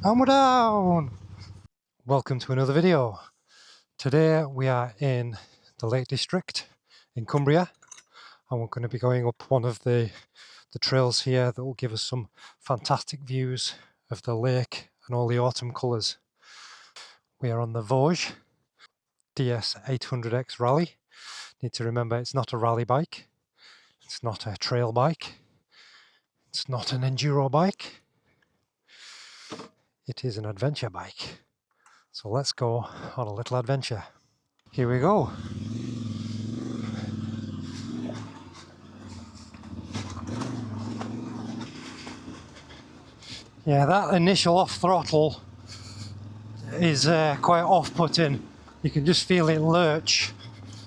And we're down! Welcome to another video. Today we are in the Lake District in Cumbria, and we're going to be going up one of the trails here that will give us some fantastic views of the lake and all the autumn colours. We are on the Voge DS800X Rally. Need to remember it's not a rally bike, it's not a trail bike, it's not an enduro bike, it is an adventure bike. So let's go on a little adventure. Here we go. Yeah, that initial off throttle is quite off-putting. You can just feel it lurch.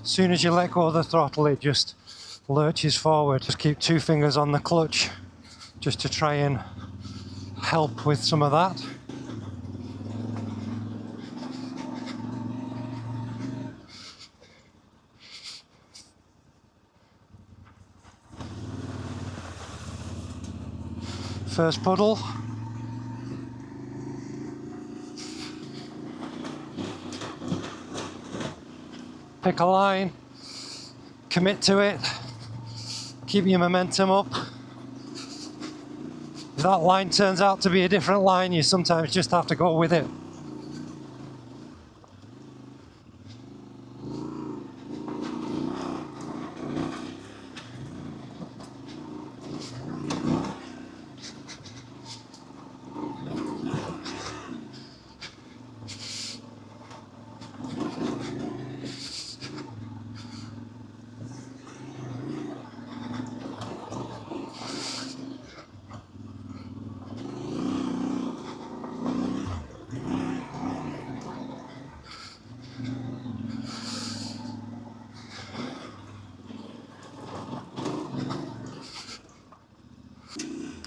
As soon as you let go of the throttle, it just lurches forward. Just keep two fingers on the clutch just to try and help with some of that. First puddle. Pick a line, commit to it, keep your momentum up. If that line turns out to be a different line, you sometimes just have to go with it.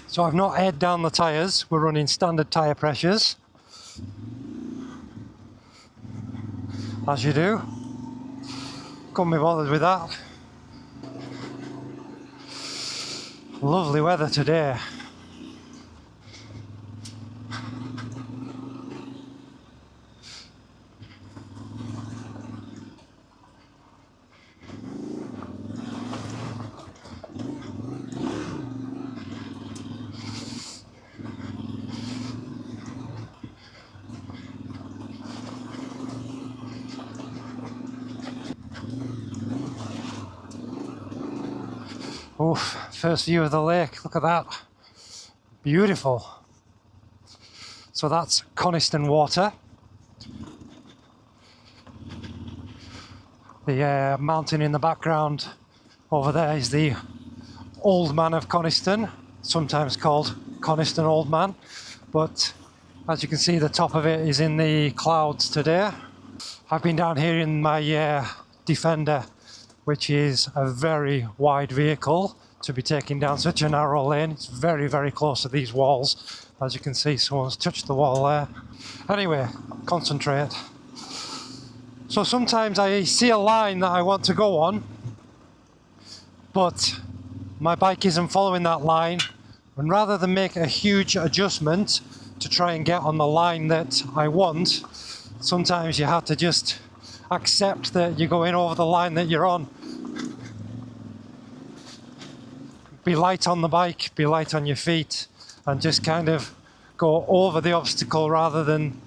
So I've not aired down the tyres, we're running standard tyre pressures, as you do. Couldn't be bothered with that. Lovely weather today. Oof, first view of the lake, look at that. Beautiful. So that's Coniston Water. The mountain in the background over there is the Old Man of Coniston, sometimes called Coniston Old Man, but as you can see the top of it is in the clouds today. I've been down here in my Defender, which is a very wide vehicle to be taking down such a narrow lane. It's very, very close to these walls. As you can see, someone's touched the wall there. Anyway, concentrate. So sometimes I see a line that I want to go on, but my bike isn't following that line, and rather than make a huge adjustment to try and get on the line that I want, sometimes you have to just accept that you're going over the line that you're on. Be light on the bike, be light on your feet, and just kind of go over the obstacle rather than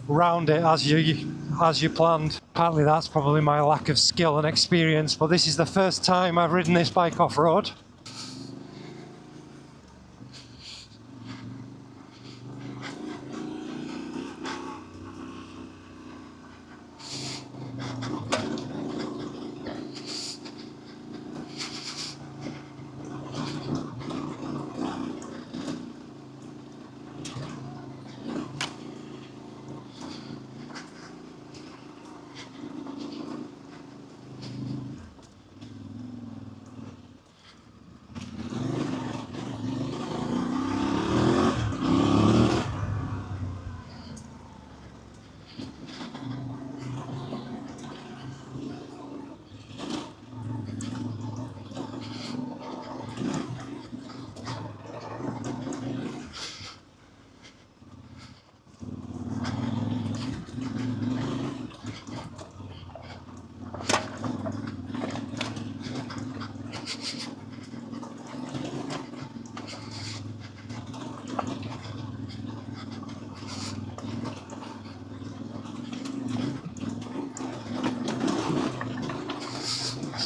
round it as you planned. Partly that's probably my lack of skill and experience, but this is the first time I've ridden this bike off-road.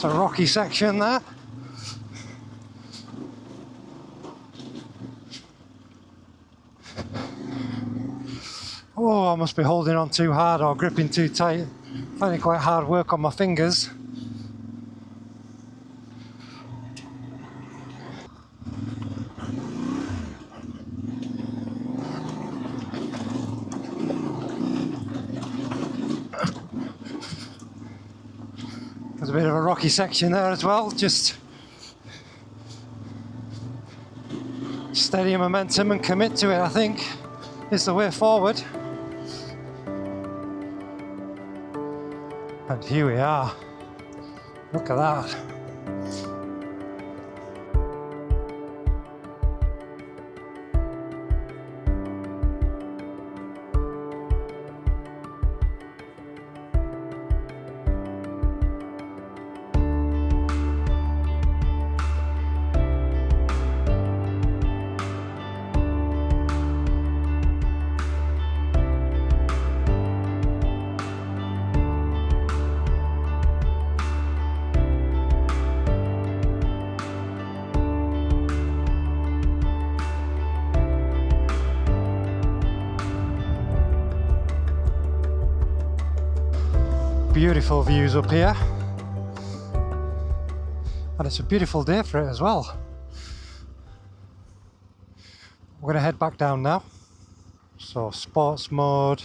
It's a rocky section there. Oh, I must be holding on too hard or gripping too tight. I find it quite hard work on my fingers. There's a bit of a rocky section there as well. Just steady your momentum and commit to it, I think, is the way forward. And here we are. Look at that. Beautiful views up here, and it's a beautiful day for it as well. We're going to head back down now. So sports mode,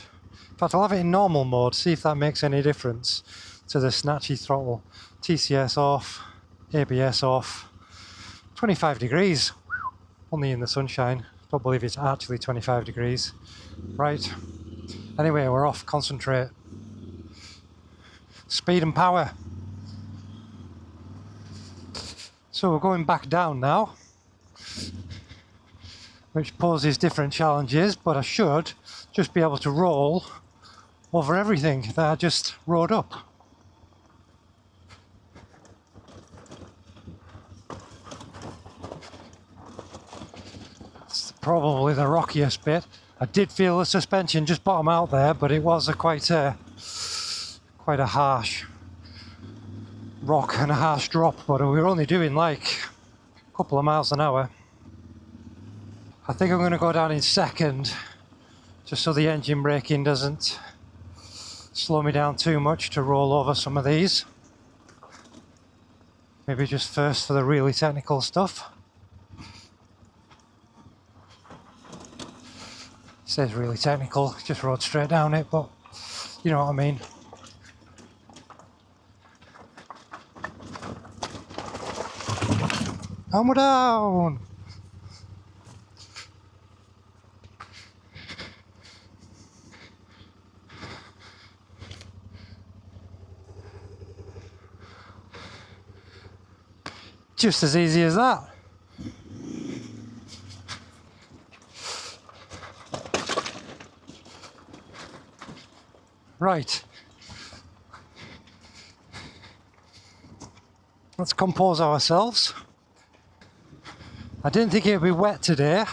in fact I'll have it in normal mode, see if that makes any difference to the snatchy throttle. TCS off, ABS off, 25 degrees, only in the sunshine. Don't believe it's actually 25 degrees. Right, anyway, we're off, concentrate. Speed and power. So we're going back down now, which poses different challenges, but I should just be able to roll over everything that I just rode up. It's probably the rockiest bit. I did feel the suspension just bottom out there, but it was quite a harsh rock and a harsh drop, but we were only doing like a couple of miles an hour. I think I'm going to go down in second, just so the engine braking doesn't slow me down too much to roll over some of these. Maybe just first for the really technical stuff. It says really technical, just rode straight down it, but you know what I mean. And we're down! Just as easy as that. Right. Let's compose ourselves. I didn't think it would be wet today,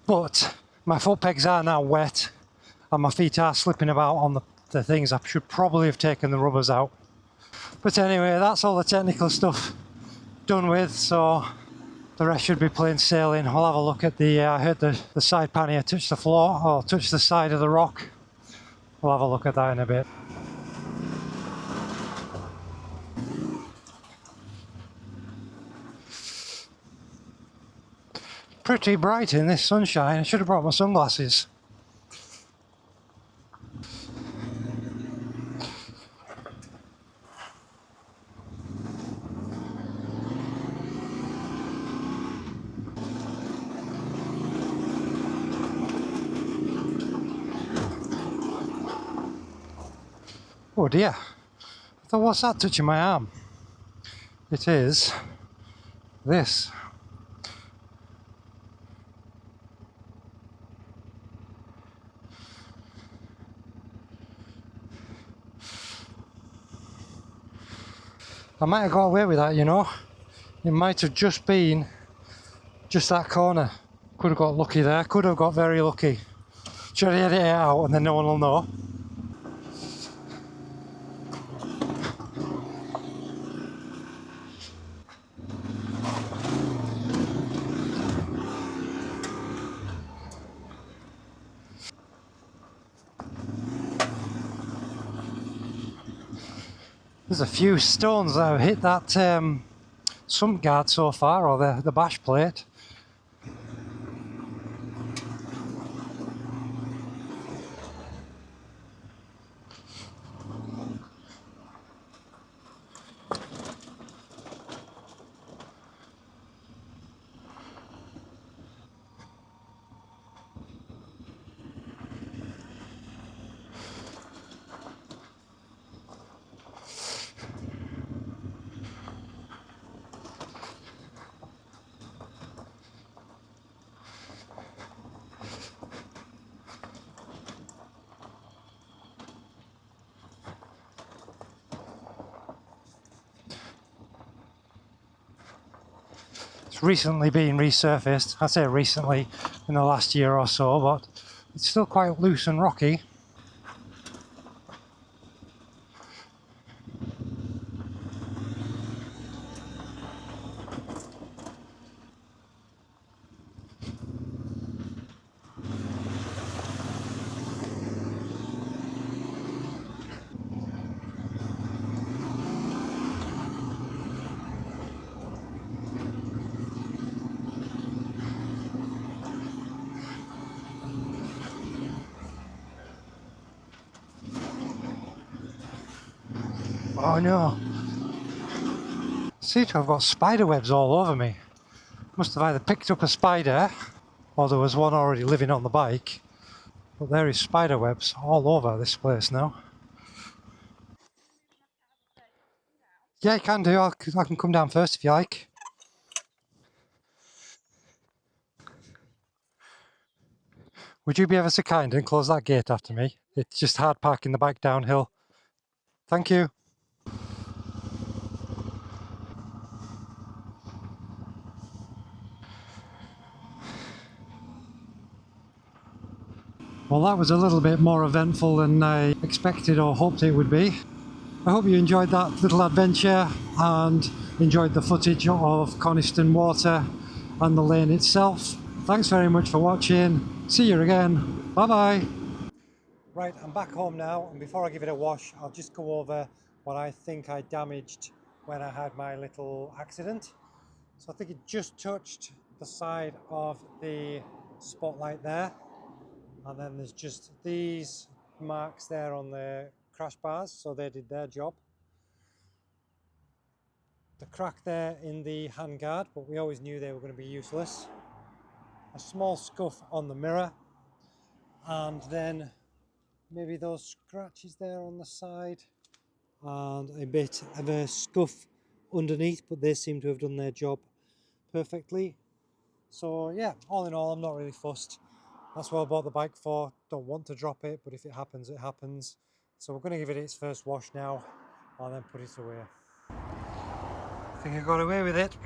but my foot pegs are now wet and my feet are slipping about on the things. I should probably have taken the rubbers out. But anyway, that's all the technical stuff done with, so the rest should be plain sailing. We'll have a look at I heard the side pannier touch the floor, or touch the side of the rock. We'll have a look at that in a bit. Pretty bright in this sunshine. I should have brought my sunglasses. Oh dear. I thought, what's that touching my arm? It is this. I might have got away with that, you know. It might have just been just that corner. Could have got lucky there, could have got very lucky. Should have edit it out and then no one will know. There's a few stones that have hit that sump guard so far, or the bash plate. It's recently been resurfaced. I say recently, in the last year or so, but it's still quite loose and rocky. Oh no. I seem to have got spider webs all over me. Must have either picked up a spider, or there was one already living on the bike. But there is spider webs all over this place now. Yeah, you can do. I can come down first if you like. Would you be ever so kind and close that gate after me? It's just hard parking the bike downhill. Thank you. Well, that was a little bit more eventful than I expected or hoped it would be. I hope you enjoyed that little adventure and enjoyed the footage of Coniston Water and the lane itself. Thanks very much for watching. See you again. Bye bye. Right, I'm back home now, and before I give it a wash, I'll just go over what I think I damaged when I had my little accident. So I think it just touched the side of the spotlight there, and then there's just these marks there on the crash bars, so they did their job. The crack there in the handguard, but we always knew they were going to be useless. A small scuff on the mirror, and then maybe those scratches there on the side, and a bit of a scuff underneath, but they seem to have done their job perfectly. So yeah, all in all, I'm not really fussed. That's what I bought the bike for. Don't want to drop it, but if it happens, it happens. So we're going to give it its first wash now and then put it away. I think I got away with it.